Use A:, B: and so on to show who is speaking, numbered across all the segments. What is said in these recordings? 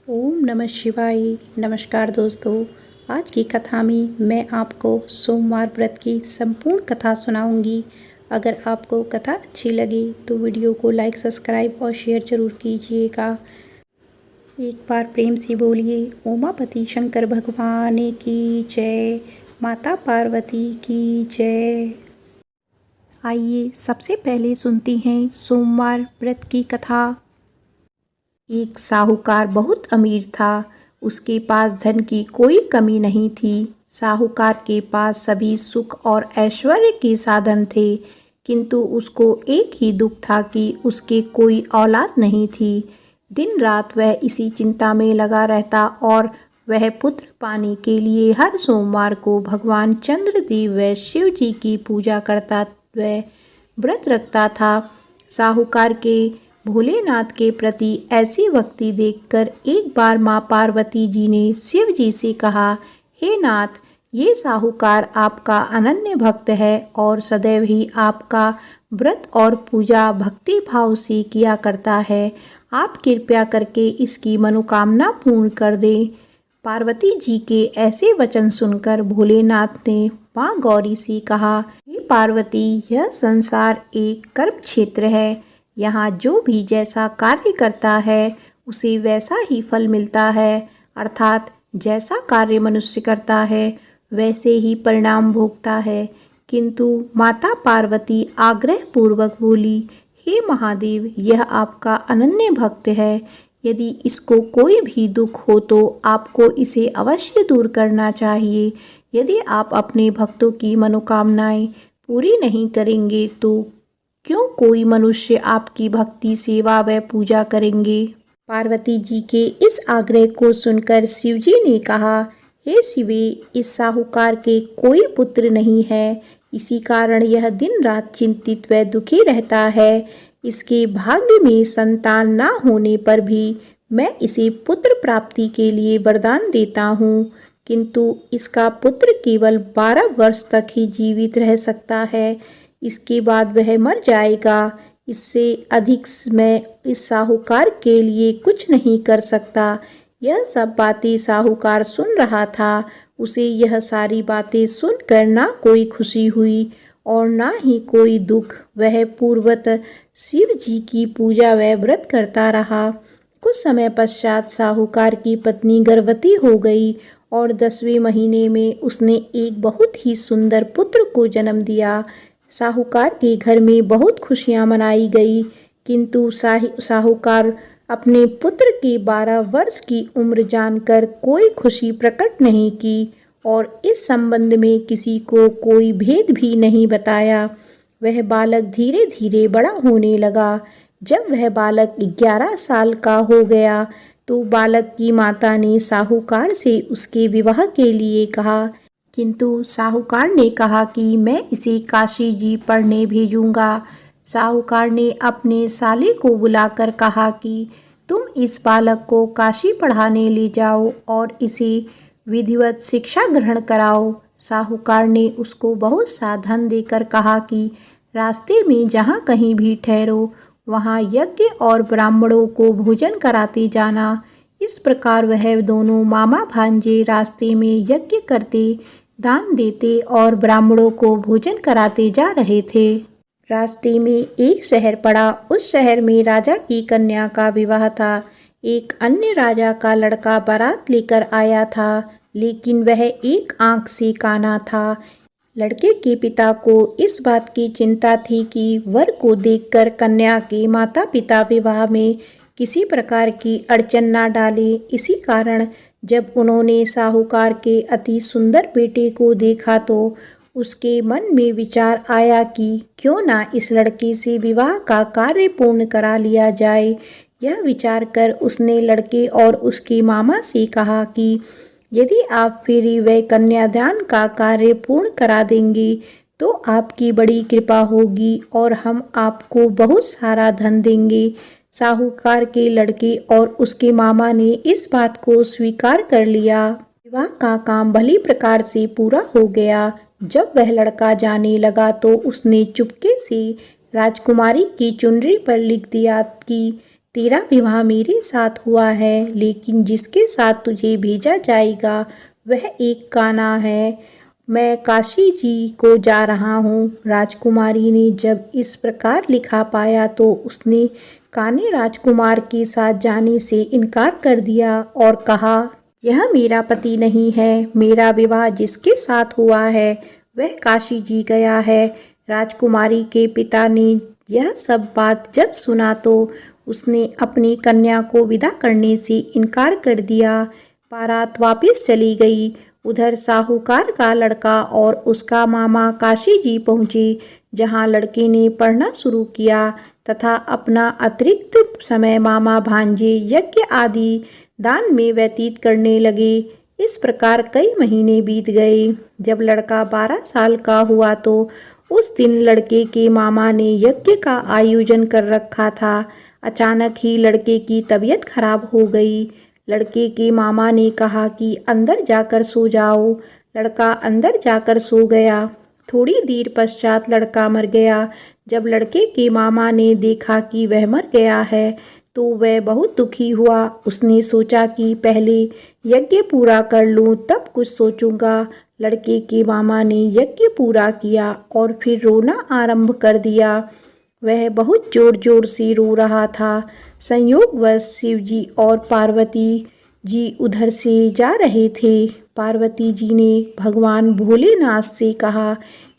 A: ओम नमः शिवाय। नमस्कार दोस्तों, आज की कथा में मैं आपको सोमवार व्रत की संपूर्ण कथा सुनाऊंगी। अगर आपको कथा अच्छी लगे तो वीडियो को लाइक, सब्सक्राइब और शेयर जरूर कीजिएगा। एक बार प्रेम से बोलिए उमापति शंकर भगवान की जय, माता पार्वती की जय। आइए सबसे पहले सुनते हैं सोमवार व्रत की कथा। एक साहूकार बहुत अमीर था। उसके पास धन की कोई कमी नहीं थी। साहूकार के पास सभी सुख और ऐश्वर्य के साधन थे, किंतु उसको एक ही दुख था कि उसके कोई औलाद नहीं थी। दिन रात वह इसी चिंता में लगा रहता और वह पुत्र पाने के लिए हर सोमवार को भगवान चंद्रदेव व शिव जी की पूजा करता व व्रत रखता था। साहूकार के भोलेनाथ के प्रति ऐसी भक्ति देखकर एक बार माँ पार्वती जी ने शिव जी से कहा, हे नाथ, ये साहूकार आपका अनन्य भक्त है और सदैव ही आपका व्रत और पूजा भक्ति भाव से किया करता है। आप कृपया करके इसकी मनोकामना पूर्ण कर दें। पार्वती जी के ऐसे वचन सुनकर भोलेनाथ ने माँ गौरी से कहा, हे पार्वती, यह संसार एक कर्म क्षेत्र है। यहाँ जो भी जैसा कार्य करता है उसे वैसा ही फल मिलता है, अर्थात जैसा कार्य मनुष्य करता है वैसे ही परिणाम भोगता है। किंतु माता पार्वती आग्रह पूर्वक बोली, हे महादेव, यह आपका अनन्य भक्त है। यदि इसको कोई भी दुख हो तो आपको इसे अवश्य दूर करना चाहिए। यदि आप अपने भक्तों की मनोकामनाएं पूरी नहीं करेंगे तो क्यों कोई मनुष्य आपकी भक्ति, सेवा व पूजा करेंगे। पार्वती जी के इस आग्रह को सुनकर शिवजी ने कहा, हे शिवे, इस साहूकार के कोई पुत्र नहीं है। इसी कारण यह दिन रात चिंतित व दुखी रहता है। इसके भाग्य में संतान न होने पर भी मैं इसे पुत्र प्राप्ति के लिए वरदान देता हूँ, किंतु इसका पुत्र केवल 12 वर्ष तक ही जीवित रह सकता है। इसके बाद वह मर जाएगा। इससे अधिक मैं इस साहूकार के लिए कुछ नहीं कर सकता। यह सब बातें साहूकार सुन रहा था। उसे यह सारी बातें सुनकर ना कोई खुशी हुई और ना ही कोई दुख। वह पूर्वत शिव जी की पूजा व व्रत करता रहा। कुछ समय पश्चात साहूकार की पत्नी गर्भवती हो गई और 10वें महीने में उसने एक बहुत ही सुंदर पुत्र को जन्म दिया। साहूकार के घर में बहुत खुशियां मनाई गई, किंतु साहूकार अपने पुत्र की 12 वर्ष की उम्र जानकर कोई खुशी प्रकट नहीं की और इस संबंध में किसी को कोई भेद भी नहीं बताया। वह बालक धीरे धीरे बड़ा होने लगा। जब वह बालक 11 साल का हो गया तो बालक की माता ने साहूकार से उसके विवाह के लिए कहा, किंतु साहूकार ने कहा कि मैं इसे काशी जी पढ़ने भेजूंगा। साहूकार ने अपने साले को बुलाकर कहा कि तुम इस बालक को काशी पढ़ाने ले जाओ और इसे विधिवत शिक्षा ग्रहण कराओ। साहूकार ने उसको बहुत सा धन देकर कहा कि रास्ते में जहाँ कहीं भी ठहरो वहाँ यज्ञ और ब्राह्मणों को भोजन कराते जाना। इस प्रकार वह दोनों मामा भांजे रास्ते में यज्ञ करते, दान देते और ब्राह्मणों को भोजन कराते जा रहे थे। रास्ते में एक शहर पड़ा। उस शहर में राजा की कन्या का विवाह था। एक अन्य राजा का लड़का बारात लेकर आया था, लेकिन वह एक आंख से काना था। लड़के के पिता को इस बात की चिंता थी कि वर को देखकर कन्या के माता पिता विवाह में किसी प्रकार की अड़चन न डाले। इसी कारण जब उन्होंने साहूकार के अति सुंदर बेटे को देखा तो उसके मन में विचार आया कि क्यों ना इस लड़के से विवाह का कार्य पूर्ण करा लिया जाए। यह विचार कर उसने लड़के और उसके मामा से कहा कि यदि आप फेरी व कन्यादान का कार्य पूर्ण करा देंगे तो आपकी बड़ी कृपा होगी और हम आपको बहुत सारा धन देंगे। साहूकार के लड़के और उसके मामा ने इस बात को स्वीकार कर लिया। विवाह का काम भली प्रकार से पूरा हो गया। जब वह लड़का जाने लगा तो उसने चुपके से राजकुमारी की चुनरी पर लिख दिया कि तेरा विवाह मेरे साथ हुआ है, लेकिन जिसके साथ तुझे भेजा जाएगा वह एक कान्हा है। मैं काशी जी को जा रहा हूँ। राजकुमारी ने जब इस प्रकार लिखा पाया तो उसने कान्हे राजकुमार के साथ जाने से इनकार कर दिया और कहा, यह मेरा पति नहीं है। मेरा विवाह जिसके साथ हुआ है वह काशी जी गया है। राजकुमारी के पिता ने यह सब बात जब सुना तो उसने अपनी कन्या को विदा करने से इनकार कर दिया। बारात वापस चली गई। उधर साहूकार का लड़का और उसका मामा काशी जी पहुँचे, जहाँ लड़के ने पढ़ना शुरू किया तथा अपना अतिरिक्त समय मामा भांजे यज्ञ आदि दान में व्यतीत करने लगे। इस प्रकार कई महीने बीत गए। जब लड़का 12 साल का हुआ तो उस दिन लड़के के मामा ने यज्ञ का आयोजन कर रखा था। अचानक ही लड़के की तबीयत खराब हो गई। लड़के के मामा ने कहा कि अंदर जाकर सो जाओ। लड़का अंदर जाकर सो गया। थोड़ी देर पश्चात लड़का मर गया। जब लड़के के मामा ने देखा कि वह मर गया है तो वह बहुत दुखी हुआ। उसने सोचा कि पहले यज्ञ पूरा कर लूं, तब कुछ सोचूंगा। लड़के के मामा ने यज्ञ पूरा किया और फिर रोना आरंभ कर दिया। वह बहुत जोर जोर से रो रहा था। संयोगवश शिवजी और पार्वती जी उधर से जा रहे थे। पार्वती जी ने भगवान भोलेनाथ से कहा,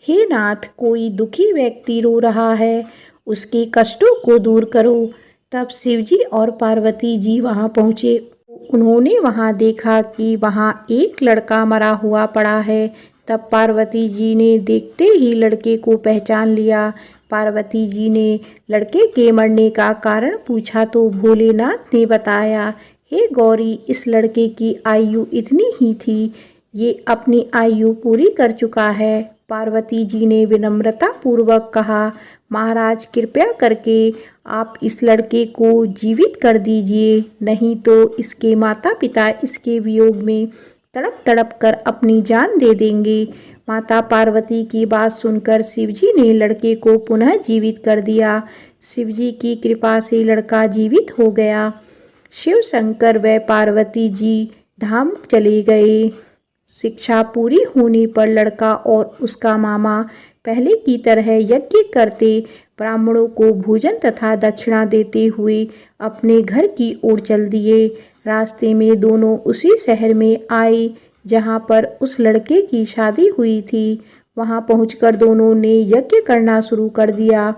A: हे नाथ, कोई दुखी व्यक्ति रो रहा है, उसके कष्टों को दूर करो। तब शिवजी और पार्वती जी वहां पहुँचे। उन्होंने वहां देखा कि वहां एक लड़का मरा हुआ पड़ा है। तब पार्वती जी ने देखते ही लड़के को पहचान लिया। पार्वती जी ने लड़के के मरने का कारण पूछा तो भोलेनाथ ने बताया, हे गौरी, इस लड़के की आयु इतनी ही थी, ये अपनी आयु पूरी कर चुका है। पार्वती जी ने विनम्रता पूर्वक कहा, महाराज, कृपया करके आप इस लड़के को जीवित कर दीजिए, नहीं तो इसके माता पिता इसके वियोग में तड़प तड़प कर अपनी जान दे देंगे। माता पार्वती की बात सुनकर शिवजी ने लड़के को पुनः जीवित कर दिया। शिवजी की कृपा से लड़का जीवित हो गया। शिव शंकर व पार्वती जी धाम चले गए। शिक्षा पूरी होने पर लड़का और उसका मामा पहले की तरह यज्ञ करते, ब्राह्मणों को भोजन तथा दक्षिणा देते हुए अपने घर की ओर चल दिए। रास्ते में दोनों उसी शहर में आए जहां पर उस लड़के की शादी हुई थी। वहां पहुंचकर दोनों ने यज्ञ करना शुरू कर दिया।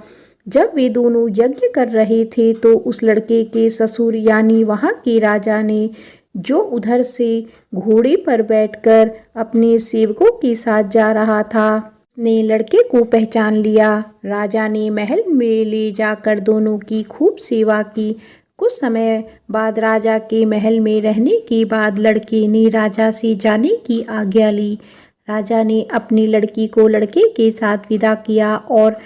A: जब वे दोनों यज्ञ कर रहे थे तो उस लड़के के ससुर यानी वहां के राजा ने, जो उधर से घोड़े पर बैठकर अपने सेवकों के साथ जा रहा था, ने लड़के को पहचान लिया। राजा ने महल में ले जाकर दोनों की खूब सेवा की। कुछ समय बाद राजा के महल में रहने के बाद लड़के ने राजा से जाने की आज्ञा ली। राजा ने अपनी लड़की को लड़के के साथ विदा किया और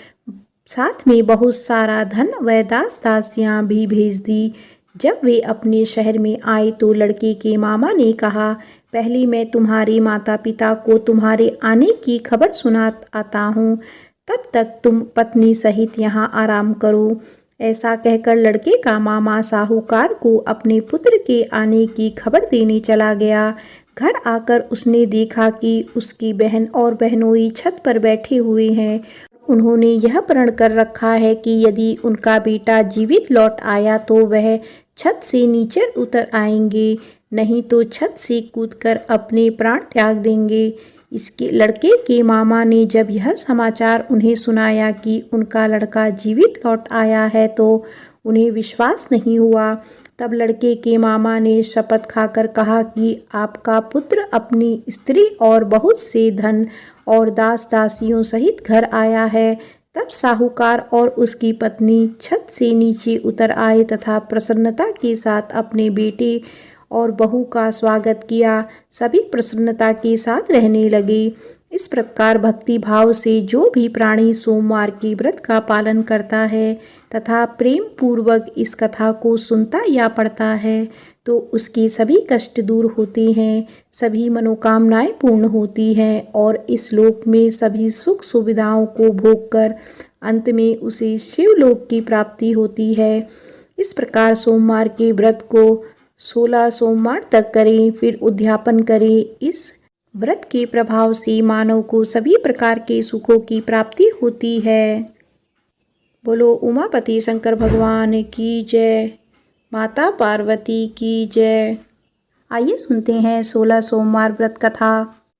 A: साथ में बहुत सारा धन व दास दासियां भी भेज दी। जब वे अपने शहर में आए तो लड़के के मामा ने कहा, पहले मैं तुम्हारे माता पिता को तुम्हारे आने की खबर सुना आता हूँ, तब तक तुम पत्नी सहित यहाँ आराम करो। ऐसा कहकर लड़के का मामा साहूकार को अपने पुत्र के आने की खबर देने चला गया। घर आकर उसने देखा कि उसकी बहन और बहनोई छत पर बैठे हुए हैं। उन्होंने यह प्रण कर रखा है कि यदि उनका बेटा जीवित लौट आया तो वह छत से नीचे उतर आएंगे, नहीं तो छत से कूदकर अपने प्राण त्याग देंगे। इसके लड़के के मामा ने जब यह समाचार उन्हें सुनाया कि उनका लड़का जीवित लौट आया है तो उन्हें विश्वास नहीं हुआ। तब लड़के के मामा ने शपथ खाकर कहा कि आपका पुत्र अपनी स्त्री और बहुत से धन और दास दासियों सहित घर आया है। तब साहूकार और उसकी पत्नी छत से नीचे उतर आए तथा प्रसन्नता के साथ अपने बेटे और बहू का स्वागत किया। सभी प्रसन्नता के साथ रहने लगे। इस प्रकार भक्ति भाव से जो भी प्राणी सोमवार के व्रत का पालन करता है तथा प्रेम पूर्वक इस कथा को सुनता या पढ़ता है तो उसके सभी कष्ट दूर होते हैं, सभी मनोकामनाएं पूर्ण होती हैं और इस लोक में सभी सुख सुविधाओं को भोग कर अंत में उसे शिवलोक की प्राप्ति होती है। इस प्रकार सोमवार के व्रत को 16 सोमवार तक करें, फिर उद्यापन करें। इस व्रत के प्रभाव से मानव को सभी प्रकार के सुखों की प्राप्ति होती है। बोलो उमापति शंकर भगवान की जय, माता पार्वती की जय। आइए सुनते हैं 16 सोमवार व्रत कथा।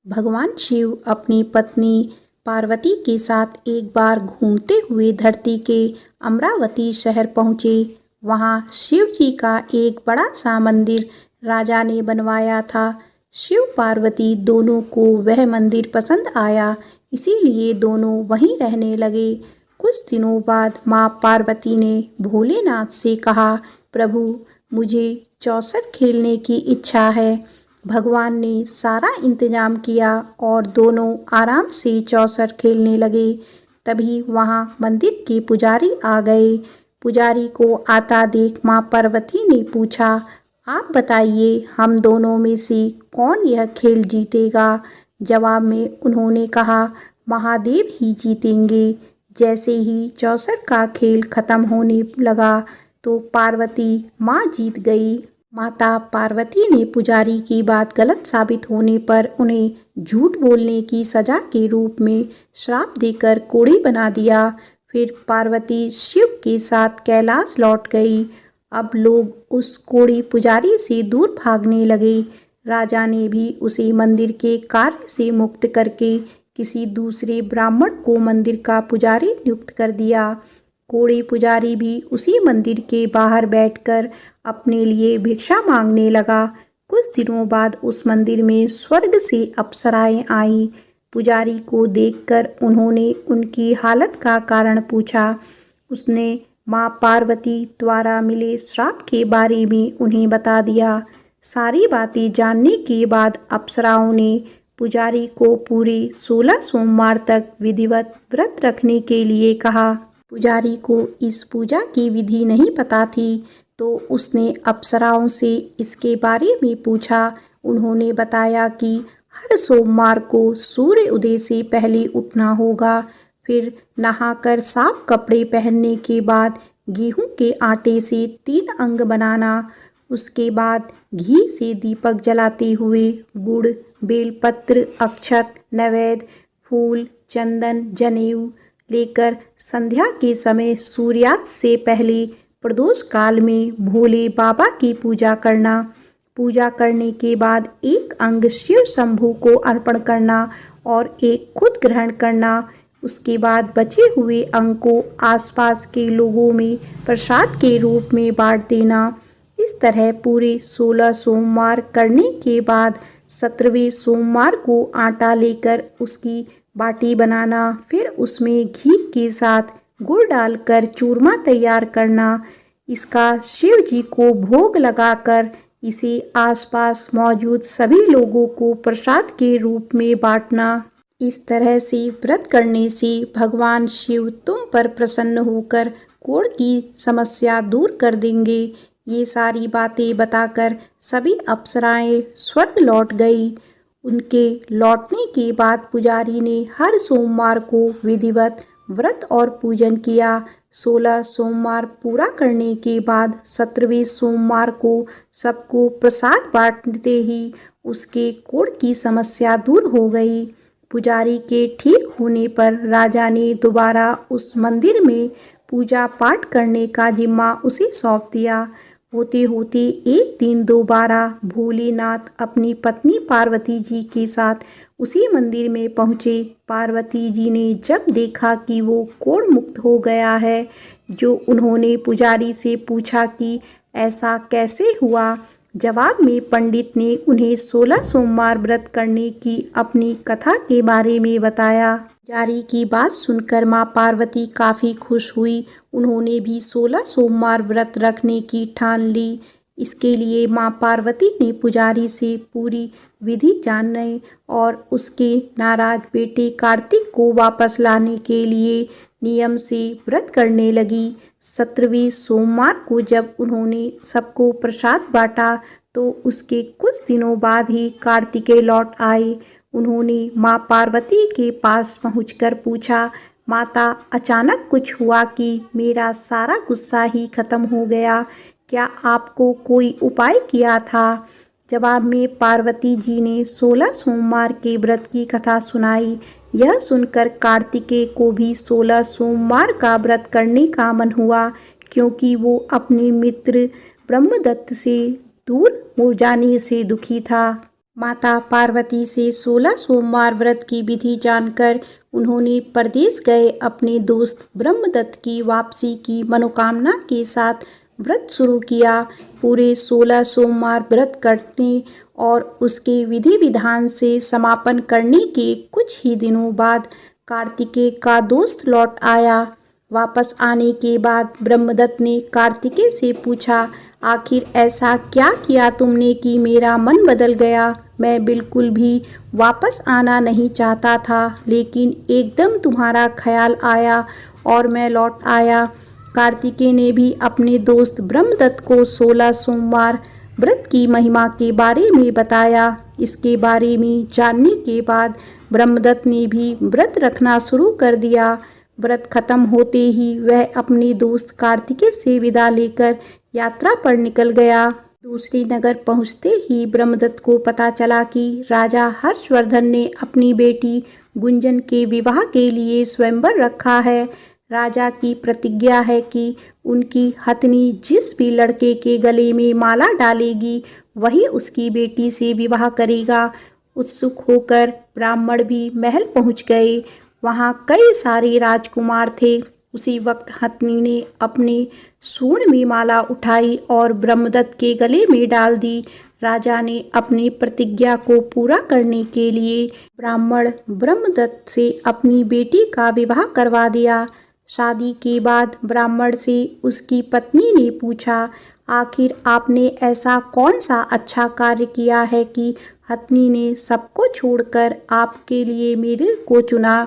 A: भगवान शिव अपनी पत्नी पार्वती के साथ एक बार घूमते हुए धरती के अमरावती शहर पहुँचे। वहाँ शिव जी का एक बड़ा सा मंदिर राजा ने बनवाया था। शिव पार्वती दोनों को वह मंदिर पसंद आया, इसीलिए दोनों वहीं रहने लगे। कुछ दिनों बाद माँ पार्वती ने भोलेनाथ से कहा, प्रभु मुझे चौसर खेलने की इच्छा है। भगवान ने सारा इंतजाम किया और दोनों आराम से चौसर खेलने लगे। तभी वहाँ मंदिर के पुजारी आ गए। पुजारी को आता देख माँ पार्वती ने पूछा, आप बताइए हम दोनों में से कौन यह खेल जीतेगा। जवाब में उन्होंने कहा, महादेव ही जीतेंगे। जैसे ही चौसर का खेल खत्म होने लगा तो पार्वती माँ जीत गई। माता पार्वती ने पुजारी की बात गलत साबित होने पर उन्हें झूठ बोलने की सजा के रूप में श्राप देकर कोढ़ी बना दिया। फिर पार्वती शिव के साथ कैलाश लौट गई। अब लोग उस कोढ़ी पुजारी से दूर भागने लगे। राजा ने भी उसे मंदिर के कार्य से मुक्त करके किसी दूसरे ब्राह्मण को मंदिर का पुजारी नियुक्त कर दिया। कोढ़ी पुजारी भी उसी मंदिर के बाहर बैठकर अपने लिए भिक्षा मांगने लगा। कुछ दिनों बाद उस मंदिर में स्वर्ग से अप्सराएं आईं। पुजारी को देखकर उन्होंने उनकी हालत का कारण पूछा। उसने माँ पार्वती द्वारा मिले श्राप के बारे में उन्हें बता दिया। सारी बातें जानने के बाद अप्सराओं ने पुजारी को पूरे 16 सोमवार तक विधिवत व्रत रखने के लिए कहा। पुजारी को इस पूजा की विधि नहीं पता थी, तो उसने अप्सराओं से इसके बारे में पूछा। उन्होंने बताया कि हर सोमवार को सूर्य उदय से पहले उठना होगा, फिर नहाकर साफ कपड़े पहनने के बाद गेहूं के आटे से 3 अंग बनाना, उसके बाद घी से दीपक जलाते हुए गुड़, बेलपत्र, अक्षत, नैवेद्य, फूल, चंदन, जनेऊ लेकर संध्या के समय सूर्यास्त से पहले प्रदोष काल में भोले बाबा की पूजा करना। पूजा करने के बाद एक अंग शिव शंभू को अर्पण करना और एक खुद ग्रहण करना। उसके बाद बचे हुए अंग को आसपास के लोगों में प्रसाद के रूप में बांट देना। इस तरह पूरे 16 सोमवार करने के बाद 17वें सोमवार को आटा लेकर उसकी बाटी बनाना, फिर उसमें घी के साथ गुड़ डालकर चूरमा तैयार करना। इसका शिव जी को भोग लगाकर इसे आसपास मौजूद सभी लोगों को प्रसाद के रूप में बांटना। इस तरह से व्रत करने से भगवान शिव तुम पर प्रसन्न होकर कोढ़ की समस्या दूर कर देंगे। ये सारी बातें बताकर सभी अप्सराएं स्वर्ग लौट गई। उनके लौटने के बाद पुजारी ने हर सोमवार को विधिवत व्रत और पूजन किया। 16 सोमवार पूरा करने के बाद 17वें सोमवार को सबको प्रसाद बांटते ही उसके कोढ़ की समस्या दूर हो गई। पुजारी के ठीक होने पर राजा ने दोबारा उस मंदिर में पूजा पाठ करने का जिम्मा उसे सौंप दिया। होते होते एक दिन दोबारा भोलेनाथ अपनी पत्नी पार्वती जी के साथ उसी मंदिर में पहुँचे। पार्वती जी ने जब देखा कि वो कोढ़ मुक्त हो गया है, जो उन्होंने पुजारी से पूछा कि ऐसा कैसे हुआ, जवाब में पंडित ने उन्हें 16 सोमवार व्रत करने की अपनी कथा के बारे में बताया। पुजारी की बात सुनकर माँ पार्वती काफ़ी खुश हुई। उन्होंने भी 16 सोमवार व्रत रखने की ठान ली। इसके लिए माँ पार्वती ने पुजारी से पूरी विधि जानने और उसके नाराज बेटे कार्तिक को वापस लाने के लिए नियम से व्रत करने लगी। 17वें सोमवार को जब उन्होंने सबको प्रसाद बांटा तो उसके कुछ दिनों बाद ही कार्तिकेय लौट आए। उन्होंने माँ पार्वती के पास पहुंचकर पूछा, माता, अचानक कुछ हुआ कि मेरा सारा गुस्सा ही खत्म हो गया। क्या आपको कोई उपाय किया था? जवाब में पार्वती जी ने 16 सोमवार के व्रत की कथा सुनाई। यह सुनकर कार्तिकेय को भी 16 सोमवार का व्रत करने का मन हुआ, क्योंकि वो अपने मित्र ब्रह्मदत्त से दूर हो जाने से दुखी था। माता पार्वती से 16 सोमवार व्रत की विधि जानकर उन्होंने परदेश गए अपने दोस्त ब्रह्मदत्त की वापसी की मनोकामना के साथ व्रत शुरू किया। पूरे 16 सोमवार व्रत करने और उसके विधि विधान से समापन करने के कुछ ही दिनों बाद कार्तिकेय का दोस्त लौट आया। वापस आने के बाद ब्रह्मदत्त ने कार्तिकेय से पूछा, आखिर ऐसा क्या किया तुमने कि मेरा मन बदल गया? मैं बिल्कुल भी वापस आना नहीं चाहता था, लेकिन एकदम तुम्हारा ख्याल आया और मैं लौट आया। कार्तिकेय ने भी अपने दोस्त ब्रह्मदत्त को 16 सोमवार व्रत की महिमा के बारे में बताया। इसके बारे में जानने के बाद ब्रह्मदत्त ने भी व्रत रखना शुरू कर दिया। व्रत खत्म होते ही वह अपने दोस्त कार्तिकेय से विदा लेकर यात्रा पर निकल गया। दूसरी नगर पहुंचते ही ब्रह्मदत्त को पता चला कि राजा हर्षवर्धन ने अपनी बेटी गुंजन के विवाह के लिए स्वयंवर रखा है। राजा की प्रतिज्ञा है कि उनकी हथनी जिस भी लड़के के गले में माला डालेगी वही उसकी बेटी से विवाह करेगा। उत्सुक होकर ब्राह्मण भी महल पहुंच गए। वहां कई सारे राजकुमार थे। उसी वक्त हथनी ने अपने सूंड में माला उठाई और ब्रह्मदत्त के गले में डाल दी। राजा ने अपनी प्रतिज्ञा को पूरा करने के लिए ब्राह्मण ब्रह्मदत्त से अपनी बेटी का विवाह करवा दिया। शादी के बाद ब्राह्मण से उसकी पत्नी ने पूछा, आखिर आपने ऐसा कौन सा अच्छा कार्य किया है कि हथनी ने सबको छोड़कर आपके लिए मेरे को चुना?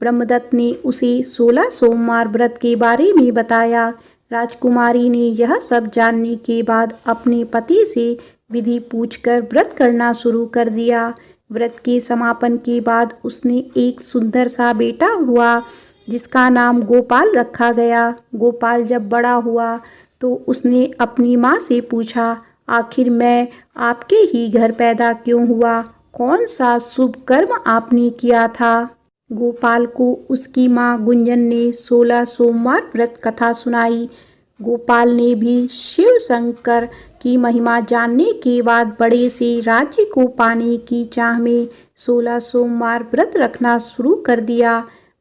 A: ब्रह्मदत्त ने उसे 16 सोमवार व्रत के बारे में बताया। राजकुमारी ने यह सब जानने के बाद अपने पति से विधि पूछकर व्रत करना शुरू कर दिया। व्रत के समापन के बाद उसने एक सुंदर सा बेटा हुआ, जिसका नाम गोपाल रखा गया। गोपाल जब बड़ा हुआ तो उसने अपनी माँ से पूछा, आखिर मैं आपके ही घर पैदा क्यों हुआ? कौन सा शुभ कर्म आपने किया था? गोपाल को उसकी माँ गुंजन ने 16 सोमवार व्रत कथा सुनाई। गोपाल ने भी शिव शंकर की महिमा जानने के बाद बड़े से राज्य को पाने की चाह में 16 सोमवार व्रत रखना शुरू कर दिया।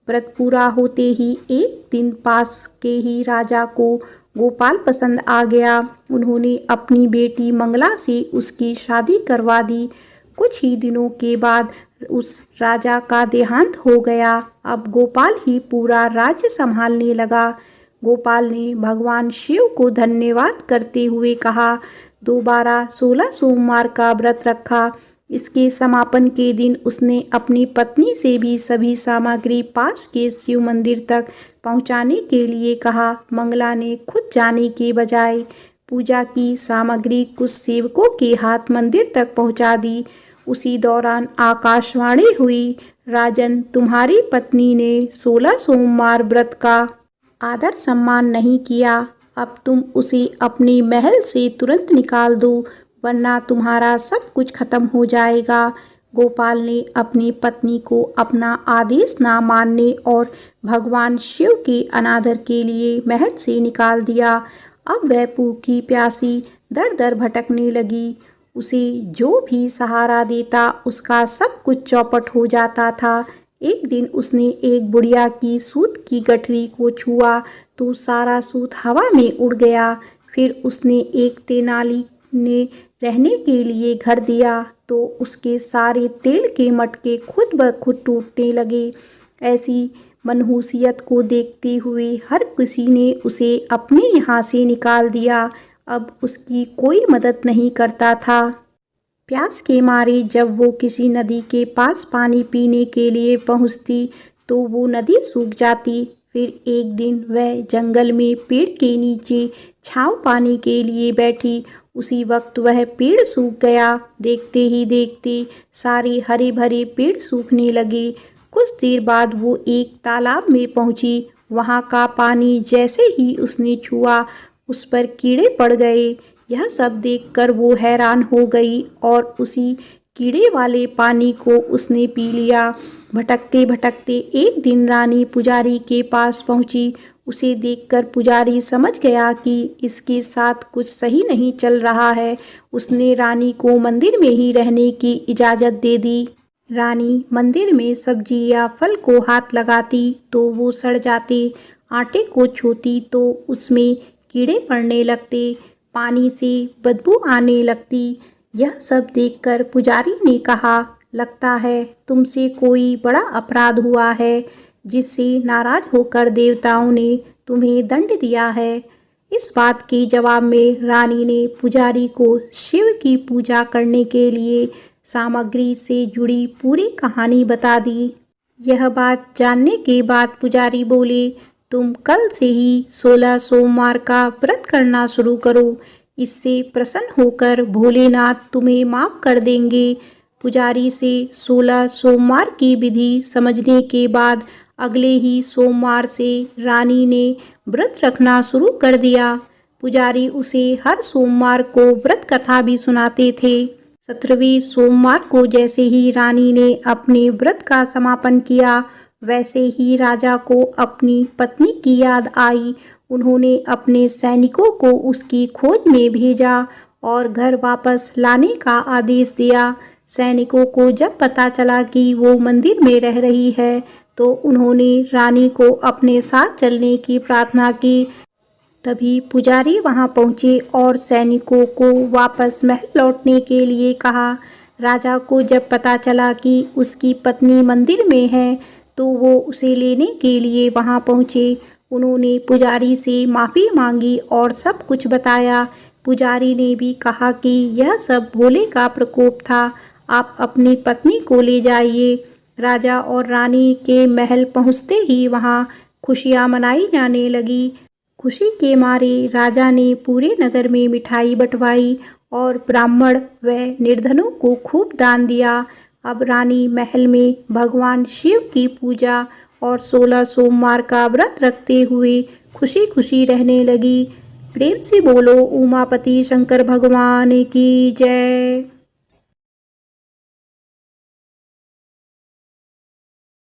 A: व्रत पूरा होते ही एक दिन पास के ही राजा को गोपाल पसंद आ गया। उन्होंने अपनी बेटी मंगला से उसकी शादी करवा दी। कुछ ही दिनों के बाद उस राजा का देहांत हो गया। अब गोपाल ही पूरा राज्य संभालने लगा। गोपाल ने भगवान शिव को धन्यवाद करते हुए कहा, दोबारा 16 सोमवार का व्रत रखा। इसके समापन के दिन उसने अपनी पत्नी से भी सभी सामग्री पास के शिव मंदिर तक पहुंचाने के लिए कहा। मंगला ने खुद जाने के बजाय पूजा की सामग्री कुछ सेवकों के हाथ मंदिर तक पहुंचा दी। उसी दौरान आकाशवाणी हुई, राजन, तुम्हारी पत्नी ने 16 सोमवार व्रत का आदर सम्मान नहीं किया। अब तुम उसे अपने महल से तुरंत निकाल दो, वरना तुम्हारा सब कुछ खत्म हो जाएगा। गोपाल ने अपनी पत्नी को अपना आदेश ना मानने और भगवान शिव के अनादर के लिए महल से निकाल दिया। अब वह भूखी प्यासी दर दर भटकने लगी। उसे जो भी सहारा देता उसका सब कुछ चौपट हो जाता था। एक दिन उसने एक बुढ़िया की सूत की गठरी को छुआ तो सारा सूत हवा में उड़ गया। फिर उसने एक तेनाली ने रहने के लिए घर दिया तो उसके सारे तेल के मटके खुद ब खुद टूटने लगे। ऐसी मनहूसियत को देखते हुए हर किसी ने उसे अपने यहाँ से निकाल दिया। अब उसकी कोई मदद नहीं करता था। प्यास के मारे जब वो किसी नदी के पास पानी पीने के लिए पहुँचती तो वो नदी सूख जाती। फिर एक दिन वह जंगल में पेड़ के नीचे छाँव पाने के लिए बैठी। उसी वक्त वह पेड़ सूख गया। देखते ही देखते सारे हरे भरे पेड़ सूखने लगे। कुछ देर बाद वो एक तालाब में पहुंची। वहां का पानी जैसे ही उसने छुआ उस पर कीड़े पड़ गए। यह सब देखकर वो हैरान हो गई और उसी कीड़े वाले पानी को उसने पी लिया। भटकते भटकते एक दिन रानी पुजारी के पास पहुंची। उसे देखकर पुजारी समझ गया कि इसके साथ कुछ सही नहीं चल रहा है। उसने रानी को मंदिर में ही रहने की इजाज़त दे दी। रानी मंदिर में सब्जी या फल को हाथ लगाती तो वो सड़ जाते, आटे को छूती तो उसमें कीड़े पड़ने लगते, पानी से बदबू आने लगती। यह सब देखकर पुजारी ने कहा, लगता है तुमसे कोई बड़ा अपराध हुआ है जिससे नाराज होकर देवताओं ने तुम्हें दंड दिया है। इस बात के जवाब में रानी ने पुजारी को शिव की पूजा करने के लिए सामग्री से जुड़ी पूरी कहानी बता दी। यह बात जानने के बाद पुजारी बोले, तुम कल से ही 16 सोमवार का व्रत करना शुरू करो। इससे प्रसन्न होकर भोलेनाथ तुम्हें माफ कर देंगे। पुजारी से 16 सोमवार की विधि समझने के बाद अगले ही सोमवार से रानी ने व्रत रखना शुरू कर दिया। पुजारी उसे हर सोमवार को व्रत कथा भी सुनाते थे। 17वें सोमवार को जैसे ही रानी ने अपने व्रत का समापन किया, वैसे ही राजा को अपनी पत्नी की याद आई। उन्होंने अपने सैनिकों को उसकी खोज में भेजा और घर वापस लाने का आदेश दिया। सैनिकों को जब पता चला कि वो मंदिर में रह रही है तो उन्होंने रानी को अपने साथ चलने की प्रार्थना की। तभी पुजारी वहां पहुंचे और सैनिकों को वापस महल लौटने के लिए कहा। राजा को जब पता चला कि उसकी पत्नी मंदिर में है तो वो उसे लेने के लिए वहां पहुंचे। उन्होंने पुजारी से माफ़ी मांगी और सब कुछ बताया। पुजारी ने भी कहा कि यह सब भोले का प्रकोप था, आप अपनी पत्नी को ले जाइए। राजा और रानी के महल पहुंचते ही वहां खुशियां मनाई जाने लगी। खुशी के मारे राजा ने पूरे नगर में मिठाई बंटवाई और ब्राह्मण व निर्धनों को खूब दान दिया। अब रानी महल में भगवान शिव की पूजा और 16 सोमवार का व्रत रखते हुए खुशी खुशी रहने लगी। प्रेम से बोलो उमापति शंकर भगवान की जय।